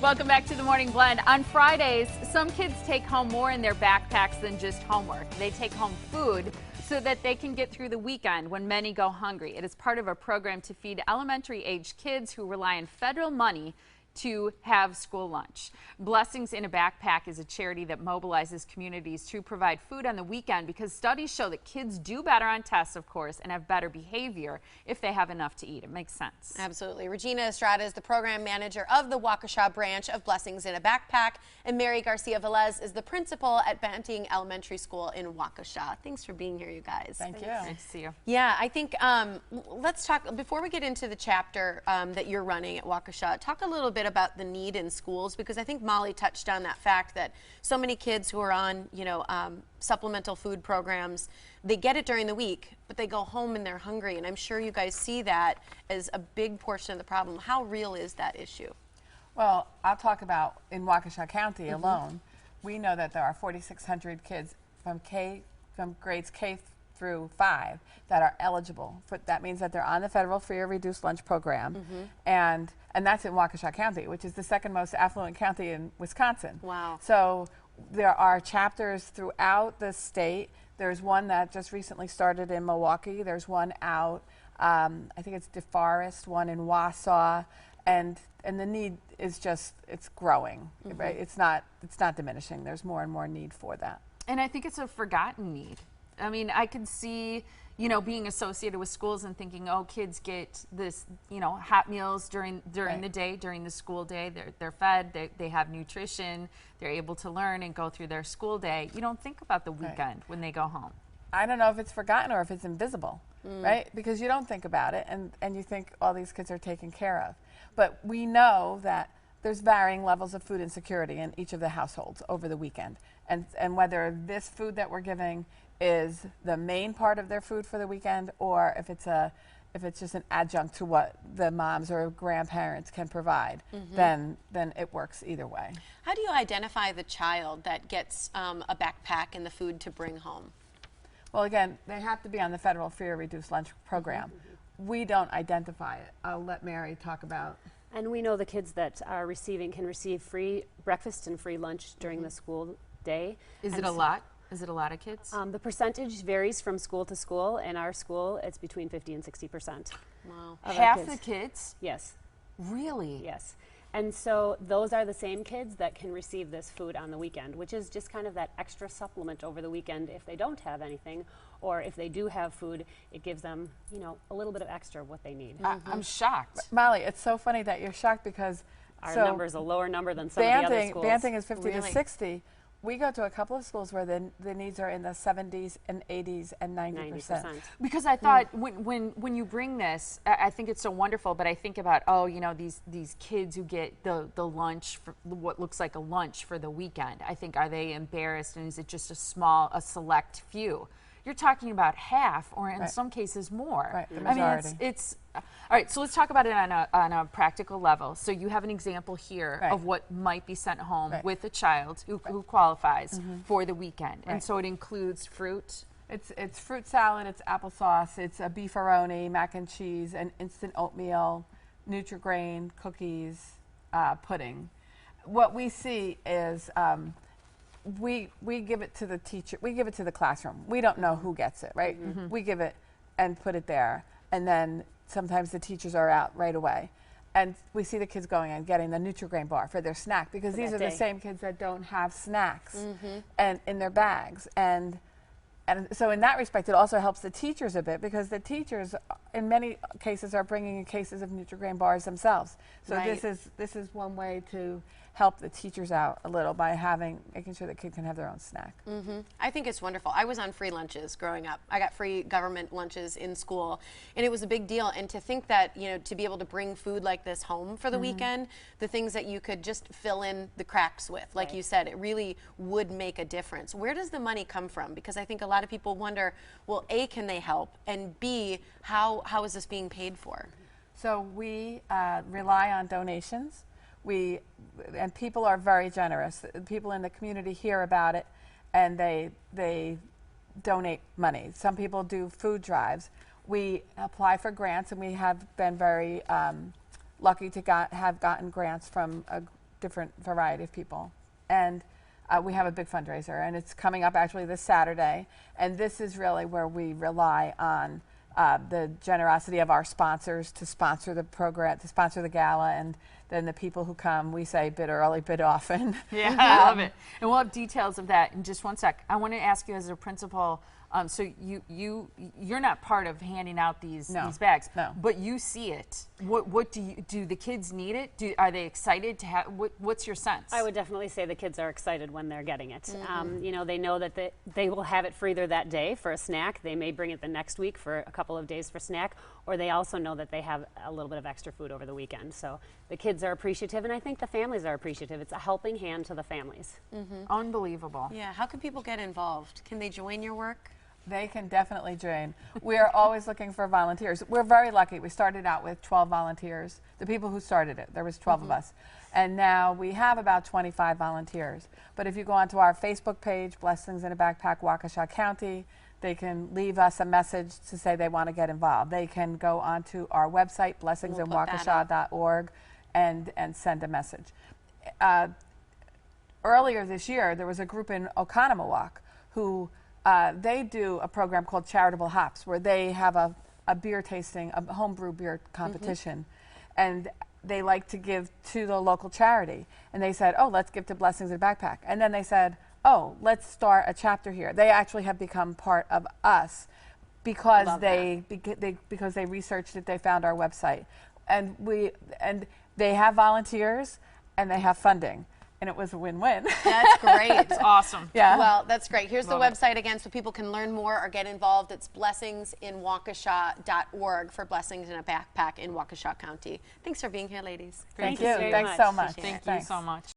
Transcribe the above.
Welcome back to the Morning Blend. On Fridays, some kids take home more in their backpacks than just homework. They take home food so that they can get through the weekend when many go hungry. It is part of a program to feed elementary-age kids who rely on federal money to have school lunch. Blessings in a Backpack is a charity that mobilizes communities to provide food on the weekend because studies show that kids do better on tests, of course, and have better behavior if they have enough to eat. It makes sense. Absolutely. Regina Estrada is the program manager of the Waukesha branch of Blessings in a Backpack, and Mary Garcia-Velez is the principal at Banting Elementary School in Waukesha. Thanks for being here, you guys. Thank you. Nice to see you. Yeah, I think let's talk, before we get into the chapter that you're running at Waukesha, talk a little bit about the need in schools, because I think Molly touched on that fact that so many kids who are on, supplemental food programs, they get it during the week, but they go home and they're hungry, and I'm sure you guys see that as a big portion of the problem. How real is that issue? Well, I'll talk about in Waukesha County alone, we know that there are 4,600 kids from grades K through 5 that are eligible. That means that they're on the federal free or reduced lunch program, and that's in Waukesha County, which is the second most affluent county in Wisconsin. Wow. So there are chapters throughout the state. There's one that just recently started in Milwaukee. There's one out, I think it's DeForest, one in Wausau, and the need is just, it's growing, right? It's not diminishing. There's more and more need for that. And I think it's a forgotten need. I mean, I could see, being associated with schools and thinking, oh, kids get this, hot meals during the day, during the school day. They're fed, they have nutrition, they're able to learn and go through their school day. You don't think about the weekend when they go home. I don't know if it's forgotten or if it's invisible, right? Because you don't think about it, and you think all these kids are taken care of. But we know that there's varying levels of food insecurity in each of the households over the weekend. And whether this food that we're giving is the main part of their food for the weekend, or if it's just an adjunct to what the moms or grandparents can provide, then it works either way. How do you identify the child that gets a backpack and the food to bring home? Well, again, they have to be on the federal free or reduced lunch program. We don't identify it. I'll let Mary talk about. And we know the kids that are can receive free breakfast and free lunch during the school day. Is it a lot? Is it a lot of kids? The percentage varies from school to school. In our school, it's between 50 and 60%. Wow. Half the kids? Yes. Really? Yes. And so those are the same kids that can receive this food on the weekend, which is just kind of that extra supplement over the weekend if they don't have anything, or if they do have food, it gives them, a little bit of extra of what they need. I'm shocked. Molly, it's so funny that you're shocked because our number is a lower number than some of the other schools. Banting is 50 to 60. We go to a couple of schools where the needs are in the 70s and 80s and 90%. Because I thought when you bring this, I think it's so wonderful, but I think about, these kids who get the lunch, what looks like a lunch for the weekend. I think, are they embarrassed, and is it just a select few? You're talking about half, or in some cases more. Right, the majority. I mean, it's all right. So let's talk about it on a practical level. So you have an example here of what might be sent home with a child who qualifies for the weekend, and so it includes fruit. It's fruit salad, it's applesauce, it's a beefaroni, mac and cheese, an instant oatmeal, Nutri-Grain, cookies, pudding. What we see is we give it to the teacher, we give it to the classroom. We don't know who gets it, right? We give it and put it there, and then sometimes the teachers are out right away. And we see the kids going and getting the Nutri-Grain bar for their snack, because these are the same kids that don't have snacks and in their bags. And so in that respect, it also helps the teachers a bit, because the teachers in many cases are bringing in cases of Nutri-Grain bars themselves. So this is one way to help the teachers out a little by making sure the kid can have their own snack. I think it's wonderful. I was on free lunches growing up. I got free government lunches in school, and it was a big deal. And to think that, to be able to bring food like this home for the weekend, the things that you could just fill in the cracks with, like you said, it really would make a difference. Where does the money come from? Because I think a lot of people wonder, well, A, can they help? And B, how is this being paid for? So we rely on donations. And people are very generous. People in the community hear about it, and they donate money. Some people do food drives. We apply for grants, and we have been very lucky to have gotten grants from different variety of people. And we have a big fundraiser, and it's coming up actually this Saturday. And this is really where we rely on the generosity of our sponsors to sponsor the program, to sponsor the gala, and then the people who come, we say bid early, bid often. Yeah, I love it. And we'll have details of that in just one sec. I want to ask you as a principal, so you're not part of handing out these bags, but you see it. What do the kids need it? Are they excited to have? What's your sense? I would definitely say the kids are excited when they're getting it. You know, they know that they will have it for either that day for a snack. They may bring it the next week for a couple of days for snack, or they also know that they have a little bit of extra food over the weekend. So the kids are appreciative, and I think the families are appreciative. It's a helping hand to the families. Unbelievable. Yeah, how can people get involved? Can they join your work? They can definitely join. We are always looking for volunteers. We're very lucky. We started out with 12 volunteers. The people who started it, there was 12 of us. And now we have about 25 volunteers. But if you go onto our Facebook page, Blessings in a Backpack Waukesha County, they can leave us a message to say they want to get involved. They can go onto our website, blessinginwaukesha.org, and send a message. Earlier this year, there was a group in Oconomowoc who they do a program called Charitable Hops, where they have a beer tasting, a homebrew beer competition, and they like to give to the local charity. And they said, oh, let's give to Blessings in a Backpack. And then they said, oh, let's start a chapter here. They actually have become part of us because because they researched it, they found our website. And they have volunteers and they have funding. And it was a win-win. That's great. It's awesome. Yeah. Well, that's great. Here's the website again so people can learn more or get involved. It's blessingsinwaukesha.org for Blessings in a Backpack in Waukesha County. Thanks for being here, ladies. Thank you. very Thanks much. so much. Thank you so much.